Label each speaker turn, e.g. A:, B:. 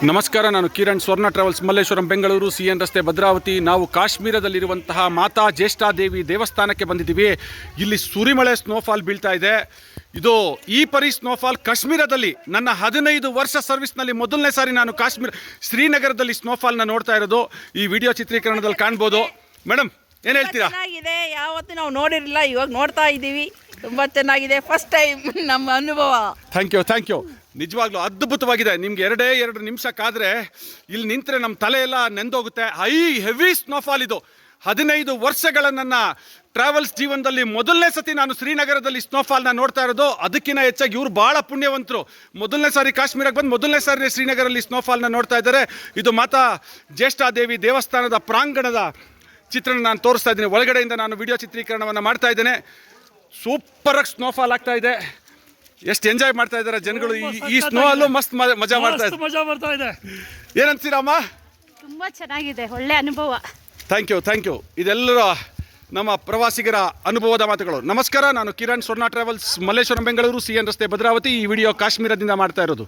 A: ನಮಸ್ಕಾರ, ನಾನು ಕಿರಣ್, ಸ್ವರ್ಣ ಟ್ರಾವೆಲ್ಸ್, ಮಲ್ಲೇಶ್ವರಂ, ಬೆಂಗಳೂರು, CN ರಸ್ತೆ, ಭದ್ರಾವತಿ. ನಾವು ಕಾಶ್ಮೀರದಲ್ಲಿರುವಂತಹ ಮಾತಾ ಜ್ಯೇಷ್ಠಾದೇವಿ ದೇವಸ್ಥಾನಕ್ಕೆ ಬಂದಿದ್ದೀವಿ. ಇಲ್ಲಿ ಸುರಿಮಳೆ ಸ್ನೋಫಾಲ್ ಬೀಳ್ತಾ ಇದೆ. ಇದು ಈ ಪರಿ ಸ್ನೋಫಾಲ್ ಕಾಶ್ಮೀರದಲ್ಲಿ ನನ್ನ 15 ವರ್ಷ ಸರ್ವಿಸ್ನಲ್ಲಿ ಮೊದಲನೇ ಸಾರಿ ನಾನು ಶ್ರೀನಗರದಲ್ಲಿ ಸ್ನೋಫಾಲ್ನ ನೋಡ್ತಾ ಇರೋದು. ಈ ವಿಡಿಯೋ ಚಿತ್ರೀಕರಣದಲ್ಲಿ ಕಾಣ್ಬೋದು. ಮೇಡಮ್, ಏನು ಹೇಳ್ತೀರಾ?
B: ಚೆನ್ನಾಗಿದೆ. ಯಾವತ್ತೂ ನಾವು ನೋಡಿರಲಿಲ್ಲ, ಇವಾಗ ನೋಡ್ತಾ ಇದ್ದೀವಿ. ತುಂಬ ಚೆನ್ನಾಗಿದೆ. ಫಸ್ಟ್ ಟೈಮ್ ನಮ್ಮ ಅನುಭವ.
A: Thank you. ನಿಜವಾಗ್ಲೂ ಅದ್ಭುತವಾಗಿದೆ. ನಿಮ್ಗೆ ಎರಡು ನಿಮಿಷ ಕಾದರೆ ಇಲ್ಲಿ ನಿಂತರೆ ನಮ್ಮ ತಲೆ ಎಲ್ಲ ನೆಂದೋಗುತ್ತೆ. ಹೆವಿ ಸ್ನೋಫಾಲ್ ಇದು. 15 ವರ್ಷಗಳ ನನ್ನ ಟ್ರಾವೆಲ್ಸ್ ಜೀವನದಲ್ಲಿ ಮೊದಲನೇ ಸತಿ ನಾನು ಶ್ರೀನಗರದಲ್ಲಿ ಸ್ನೋಫಾಲ್ನ ನೋಡ್ತಾ ಇರೋದು. ಅದಕ್ಕಿಂತ ಹೆಚ್ಚಾಗಿ ಇವರು ಭಾಳ ಪುಣ್ಯವಂತರು. ಮೊದಲನೇ ಸಾರಿ ಕಾಶ್ಮೀರಕ್ಕೆ ಬಂದು ಮೊದಲನೇ ಸಾರಿ ಶ್ರೀನಗರಲ್ಲಿ ಸ್ನೋಫಾಲ್ನ ನೋಡ್ತಾ ಇದ್ದಾರೆ. ಇದು ಮಾತಾ ಜ್ಯೇಷ್ಠಾದೇವಿ ದೇವಸ್ಥಾನದ ಪ್ರಾಂಗಣದ ಚಿತ್ರಣ ನಾನು ತೋರಿಸ್ತಾ ಇದ್ದೀನಿ. ಒಳಗಡೆಯಿಂದ ನಾನು ವಿಡಿಯೋ ಚಿತ್ರೀಕರಣವನ್ನು ಮಾಡ್ತಾ ಇದ್ದೇನೆ. ಸೂಪರಾಗಿ ಸ್ನೋಫಾಲ್ ಆಗ್ತಾ ಇದೆ. ಎಷ್ಟು ಎಂಜಾಯ್ ಮಾಡ್ತಾ ಇದ್ದಾರೆ ಜನಗಳು. ಈ ಸ್ನೋ ಅಲ್ಲೂ ಮಸ್ತ್ ಮಜಾ ಮಾಡ್ತಾ ಇದೆ. ಏನಂತೀರಮ್ಮ?
C: ತುಂಬ ಚೆನ್ನಾಗಿದೆ, ಒಳ್ಳೆ ಅನುಭವ.
A: Thank you. ಇದೆಲ್ಲರ ನಮ್ಮ ಪ್ರವಾಸಿಗರ ಅನುಭವದ ಮಾತುಗಳು. ನಮಸ್ಕಾರ, ನಾನು ಕಿರಣ್, ಸ್ವರ್ಣ ಟ್ರಾವೆಲ್ಸ್, ಮಲ್ಲೇಶ್ವರಂ, ಬೆಂಗಳೂರು, CN ರಸ್ತೆ, ಭದ್ರಾವತಿ. ಈ ವಿಡಿಯೋ ಕಾಶ್ಮೀರದಿಂದ ಮಾಡ್ತಾ ಇರೋದು.